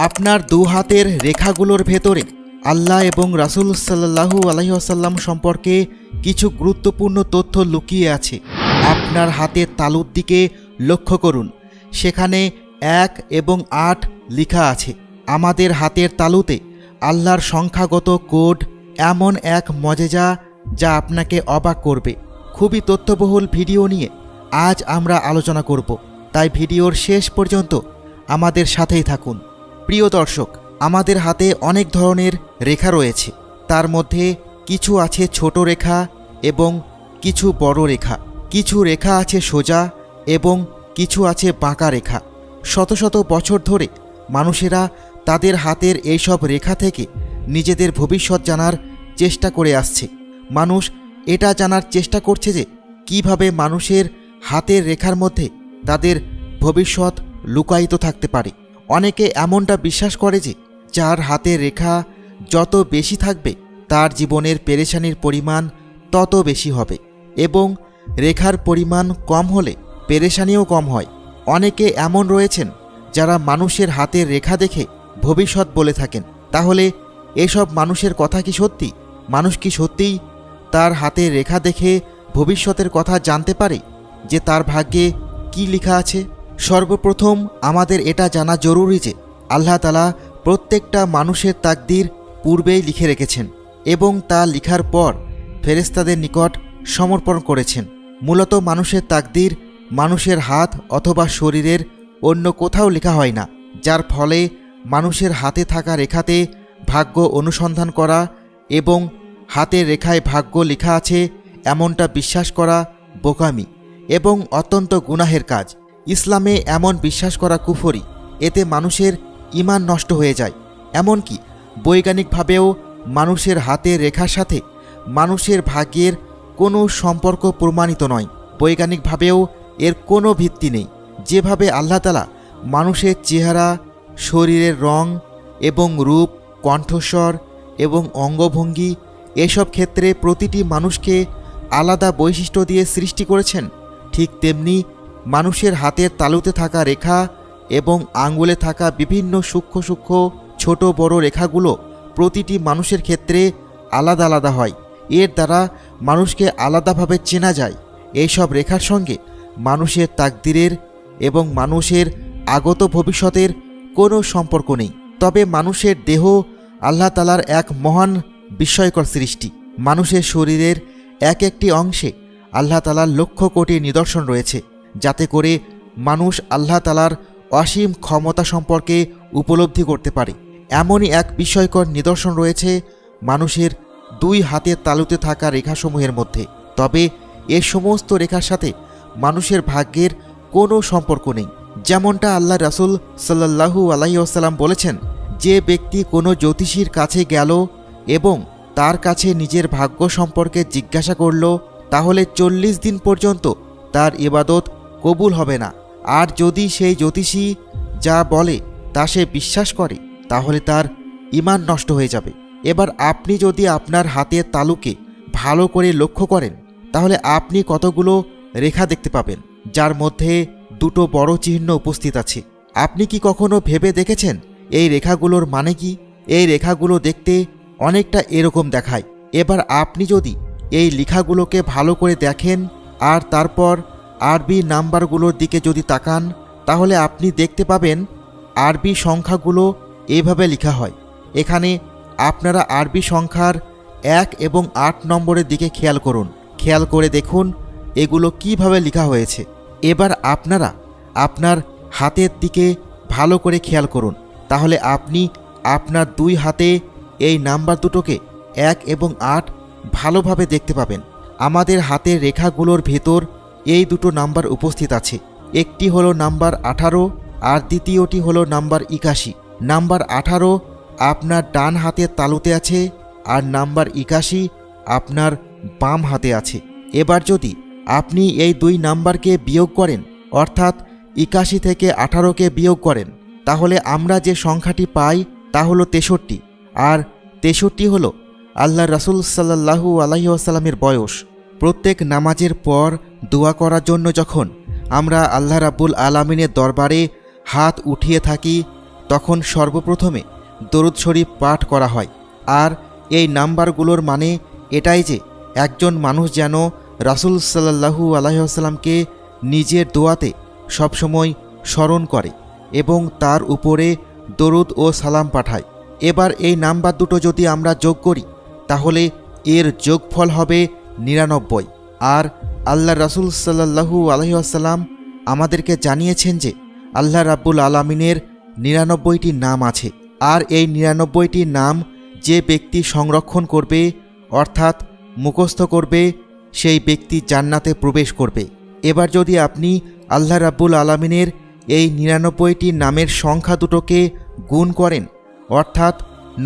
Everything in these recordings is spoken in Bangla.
আপনার দু হাতের রেখাগুলোর ভেতরে আল্লাহ এবং রাসূল সাল্লাল্লাহু আলাইহি ওয়াসাল্লাম সম্পর্কে কিছু গুরুত্বপূর্ণ তথ্য লুকিয়ে আছে। আপনার হাতের তালুর দিকে লক্ষ্য করুন, সেখানে 1 এবং 8 লেখা আছে। আমাদের হাতের তালুতে আল্লাহর সংখ্যাগত কোড এমন এক মজেজা যা আপনাকে অবাক করবে। খুবই তথ্যবহুল ভিডিও নিয়ে আজ আমরা আলোচনা করব, তাই ভিডিওর শেষ পর্যন্ত আমাদের সাথেই থাকুন। প্রিয় দর্শক, আমাদের হাতে অনেক ধরনের রেখা রয়েছে। তার মধ্যে কিছু আছে ছোট রেখা এবং কিছু বড় রেখা। কিছু রেখা আছে সোজা এবং কিছু আছে বাঁকা রেখা। শত শত বছর ধরে মানুষেরা তাদের হাতের এইসব রেখা থেকে নিজেদের ভবিষ্যৎ জানার চেষ্টা করে আসছে। মানুষ এটা জানার চেষ্টা করছে যে কিভাবে মানুষের হাতের রেখার মধ্যে তাদের ভবিষ্যৎ লুকায়িত থাকতে পারে। অনেকে এমনটা বিশ্বাস করে যে যার হাতের রেখা যত বেশি থাকবে তার জীবনের পেরেশানির পরিমাণ তত বেশি হবে এবং রেখার পরিমাণ কম হলে পেরেশানিও কম হয়। অনেকে এমন রয়েছেন যারা মানুষের হাতের রেখা দেখে ভবিষ্যৎ বলে থাকেন। তাহলে এসব মানুষের কথা কি সত্যি? মানুষ কি সত্যিই তার হাতের রেখা দেখে ভবিষ্যতের কথা জানতে পারে যে তার ভাগ্যে কি লেখা আছে? সর্বপ্রথম আমাদের এটা জানা জরুরি যে আল্লাহ তাআলা প্রত্যেকটা মানুষের তাকদীর পূর্বেই লিখে রেখেছেন এবং তা লিখার পর ফেরেশতাদের নিকট সমর্পণ করেছেন। মূলত মানুষের তাকদীর মানুষের হাত অথবা শরীরের অন্য কোথাও লেখা হয় না, যার ফলে মানুষের হাতে থাকা রেখাতে ভাগ্য অনুসন্ধান করা এবং হাতের রেখায় ভাগ্য লেখা আছে এমনটা বিশ্বাস করা বোকামি এবং অত্যন্ত গুনাহের কাজ। ইসলামে এমন বিশ্বাস করা কুফরি, এতে মানুষের ঈমান নষ্ট হয়ে যায়। এমনকি বৈজ্ঞানিকভাবেও মানুষের হাতের রেখার সাথে মানুষের ভাগ্যের কোনো সম্পর্ক প্রমাণিত নয়। বৈজ্ঞানিকভাবেও এর কোনো ভিত্তি নেই। যেভাবে আল্লাহ তাআলা মানুষের চেহারা, শরীরের রং এবং রূপ, কণ্ঠস্বর এবং অঙ্গভঙ্গি এসব ক্ষেত্রে প্রতিটি মানুষকে আলাদা বৈশিষ্ট্য দিয়ে সৃষ্টি করেছেন, ঠিক তেমনি মানুষের হাতের তালুতে থাকা রেখা এবং আঙ্গুলে থাকা বিভিন্ন সূক্ষ্ম সূক্ষ্ম ছোট বড় রেখাগুলো প্রতিটি মানুষের ক্ষেত্রে আলাদা আলাদা হয়। এর দ্বারা মানুষকে আলাদাভাবে চেনা যায়। এইসব রেখার সঙ্গে মানুষের তাকদীরের এবং মানুষের আগত ভবিষ্যতের কোনো সম্পর্ক নেই। তবে মানুষের দেহ আল্লাহ তাআলার এক মহান বিস্ময়কর সৃষ্টি। মানুষের শরীরের এক একটি অংশে আল্লাহ তাআলার লক্ষ কোটি নিদর্শন রয়েছে, যাতে করে মানুষ আল্লাহ তাআলার অসীম ক্ষমতা সম্পর্কে উপলব্ধি করতে পারে। এমনই এক বিস্ময়কর নিদর্শন রয়েছে মানুষের 2 হাতের তালুতে থাকা রেখাসমূহের মধ্যে। তবে এ সমস্ত রেখার সাথে মানুষের ভাগ্যের কোনো সম্পর্ক নেই। যেমনটা আল্লাহ রাসূল সাল্লাল্লাহু আলাইহি ওয়াসাল্লাম বলেছেন, যে ব্যক্তি কোনো জ্যোতিষীর কাছে গেল এবং তার কাছে নিজের ভাগ্য সম্পর্কে জিজ্ঞাসা করল, তাহলে 40 দিন পর্যন্ত তার ইবাদত কবুল হবে না। আর যদি সেই জ্যোতিষী যা বলে তা সে বিশ্বাস করে, তাহলে তার ঈমান নষ্ট হয়ে যাবে। এবার আপনি যদি আপনার হাতের তালুকে ভালো করে লক্ষ্য করেন, তাহলে আপনি কতগুলো রেখা দেখতে পাবেন, যার মধ্যে 2টো বড় চিহ্ন উপস্থিত আছে। আপনি কি কখনো ভেবে দেখেছেন এই রেখাগুলোর মানে কি? এই রেখাগুলো দেখতে অনেকটা এরকম দেখায়। এবার আপনি যদি এই লেখাগুলোকে ভালো করে দেখেন আর তারপর আরবি নাম্বারগুলোর দিকে যদি তাকান, তাহলে আপনি দেখতে পাবেন আরবি সংখ্যাগুলো এইভাবে লেখা হয়। এখানে আপনারা আরবি সংখ্যার 1 এবং 8 নম্বরের দিকে খেয়াল করুন। খেয়াল করে দেখুন এগুলো কিভাবে লেখা হয়েছে। এবার আপনারা আপনার হাতের দিকে ভালো করে খেয়াল করুন, তাহলে আপনি আপনার 2 হাতে এই নাম্বার দুটোকে 1 এবং 8 ভালোভাবে দেখতে পাবেন। আমাদের হাতের রেখাগুলোর ভেতর এই 2টো নাম্বার উপস্থিত আছে। একটি হলো নাম্বার 18 আর দ্বিতীয়টি হলো নাম্বার 81। নাম্বার 18 আপনার ডান হাতের তালুতে আছে আর নাম্বার 81 আপনার বাম হাতে আছে। এবার যদি আপনি এই 2 নাম্বারকে বিয়োগ করেন, অর্থাৎ 81 থেকে 18কে বিয়োগ করেন, তাহলে আমরা যে সংখ্যাটি পাই তা হলো 63। আর 63 হলো আল্লাহ রাসূল সাল্লাল্লাহু আলাইহি ওয়াসাল্লামের বয়স। প্রত্যেক নামাজের পর দোয়া করার জন্য যখন আমরা আল্লাহ রাব্বুল আলামিনের দরবারে হাত উঠিয়ে থাকি, তখন সর্বপ্রথমে দরুদ শরীফ পাঠ করা হয়। আর এই নাম্বারগুলোর মানে এটাই যে একজন মানুষ যেন রাসূল সাল্লাল্লাহু আলাইহি ওয়াসাল্লামকে নিজের দোয়াতে সবসময় স্মরণ করে এবং তার উপরে দরুদ ও সালাম পাঠায়। এবার এই নাম্বার দুটো যদি আমরা যোগ করি তাহলে এর যোগফল হবে 99। আর আল্লাহ রাসূল সাল্লাল্লাহু আলাইহি ওয়াসাল্লাম আমাদেরকে জানিয়েছেন যে আল্লাহ রাব্বুল আলামিনের 99টি নাম আছে। আর এই 99টি নাম যে ব্যক্তি সংরক্ষণ করবে অর্থাৎ মুখস্থ করবে সেই ব্যক্তি জান্নাতে প্রবেশ করবে। এবার যদি আপনি আল্লাহ রাব্বুল আলামিনের এই 99টি নামের সংখ্যা দুটোকে গুণ করেন অর্থাৎ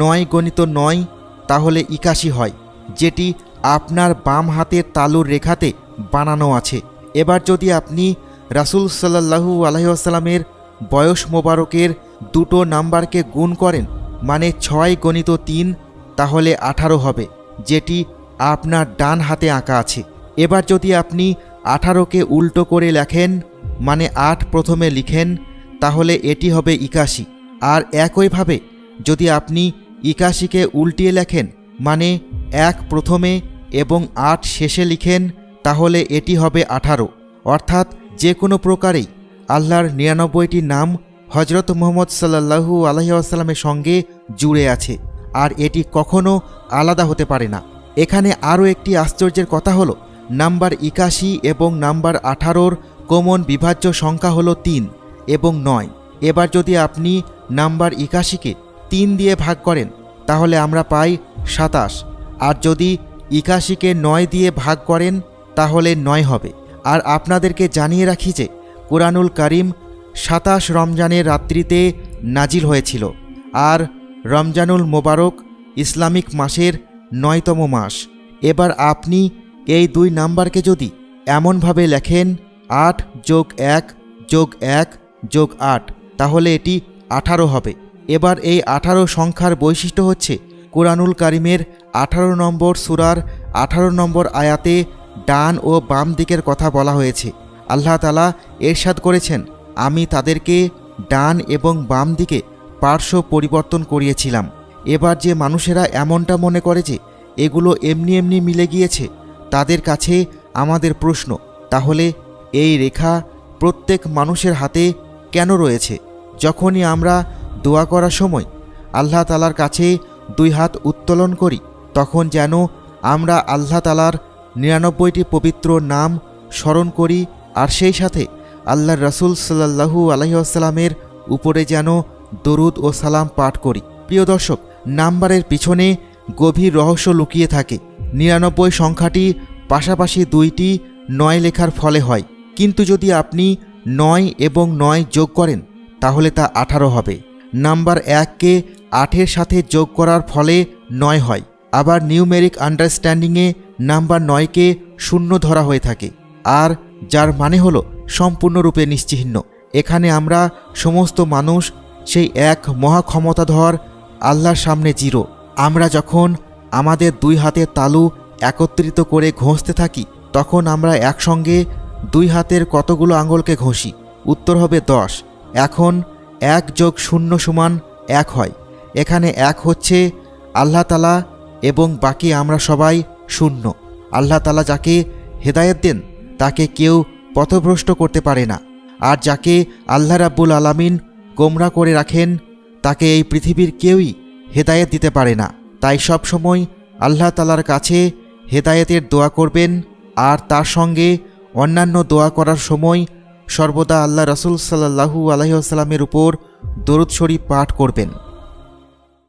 9 × 9 তাহলে 81 হয়, যেটি আপনার বাম হাতের তালুর রেখাতে বানানো আছে। এবার যদি আপনি রাসূল সাল্লাল্লাহু আলাইহি ওয়াসাল্লামের বয়স মোবারকের দুটো নাম্বারকে গুণ করেন মানে 6 × 3 তাহলে 18 হবে, যেটি আপনার ডান হাতে আঁকা আছে। এবার যদি আপনি 18কে উল্টো করে লেখেন মানে 8 প্রথমে লিখেন তাহলে এটি হবে 81। আর একইভাবে যদি আপনি 81কে উল্টিয়ে লেখেন মানে 1 প্রথমে এবং 8 শেষে লিখেন তাহলে এটি হবে 18। অর্থাৎ যে কোনো প্রকারেই আল্লাহর 99টি নাম হজরত মুহাম্মদ সাল্লাল্লাহু আলাইহি ওয়াসাল্লামের সঙ্গে জুড়ে আছে আর এটি কখনো আলাদা হতে পারে না। এখানে আরও একটি আশ্চর্যের কথা হলো নাম্বার 81 এবং নাম্বার 18র কমন বিভাজ্য সংখ্যা হলো 3 এবং 9। এবার যদি আপনি নাম্বার 81কে 3 দিয়ে ভাগ করেন তাহলে আমরা পাই 27। আর যদি 81কে 9 দিয়ে ভাগ করেন তাহলে 9 হবে। আর আপনাদেরকে জানিয়ে রাখি যে কুরআনুল কারীম 27 রমজানের রাত্রিতে নাজিল হয়েছিল। আর রমজানুল মোবারক ইসলামিক মাসের 9তম মাস। এবার আপনি এই দুই নাম্বারকে যদি এমনভাবে লেখেন 8 + 1 + 1 + 8 তাহলে এটি 18 হবে। এবার এই 18 সংখ্যার বৈশিষ্ট্য হচ্ছে কুরআনুল কারীমের 18 নম্বর সূরার 18 নম্বর আয়াতে ডান ও বাম দিকের কথা বলা হয়েছে। আল্লাহ তাআলা ইরশাদ করেছেন, আমি তাদেরকে ডান এবং বাম দিকে পার্শ্ব পরিবর্তন করিয়েছিলাম। এবার যে মানুষেরা এমনটা মনে করে যে এগুলো এমনি এমনি মিলে গিয়েছে তাদের কাছে আমাদের প্রশ্ন, তাহলে এই রেখা প্রত্যেক মানুষের হাতে কেন রয়েছে? যখনই আমরা দোয়া করার সময় আল্লাহ তাআলার কাছে 2 হাত উত্তোলন করি তখন যেন আমরা আল্লাহ তাআলার 99টি পবিত্র নাম স্মরণ করি আর সেই সাথে আল্লাহর রাসূল সাল্লাল্লাহু আলাইহি ওয়াসাল্লামের উপরে যেন দরুদ ও সালাম পাঠ করি। প্রিয় দর্শক, নাম্বারের পিছনে গভীর রহস্য লুকিয়ে থাকে। 99 সংখ্যাটি পাশাপাশি 2টি 9 লেখার ফলে হয়, কিন্তু যদি আপনি 9 এবং 9 যোগ করেন তাহলে তা 18 হবে। নাম্বার 1কে 8-এর সাথে যোগ করার ফলে 9 হয়। আবার নিউমেরিক আন্ডারস্ট্যান্ডিংয়ে নাম্বার 9কে 0 ধরা হয়ে থাকে, আর যার মানে হলো সম্পূর্ণরূপে নিশ্চিহ্ন। এখানে আমরা সমস্ত মানুষ সেই এক মহাক্ষমতাধর আল্লাহর সামনে জিরো। আমরা যখন আমাদের 2 হাতের তালু একত্রিত করে ঘষতে থাকি তখন আমরা একসঙ্গে 2 হাতের কতগুলো আঙুলকে ঘষি? উত্তর হবে 10। এখন 1 + 0 = 1 হয়। এখানে 1 হচ্ছে আল্লাহ তাআলা এবং বাকি আমরা সবাই 0। আল্লাহ তাআলা যাকে হেদায়েত দেন তাকে কেউ পথভ্রষ্ট করতে পারে না, আর যাকে আল্লাহ রাব্বুল আলামিন গোমরা করে রাখেন তাকে এই পৃথিবীর কেউই হেদায়েত দিতে পারে না। তাই সব সময় আল্লাহ তাআলার কাছে হেদায়েতের দোয়া করবেন, আর তার সঙ্গে অন্যান্য দোয়া করার সময় সর্বদা আল্লাহ রাসূল সাল্লাল্লাহু আলাইহি ওয়াসাল্লামের উপর দরুদ শরীফ পাঠ করবেন।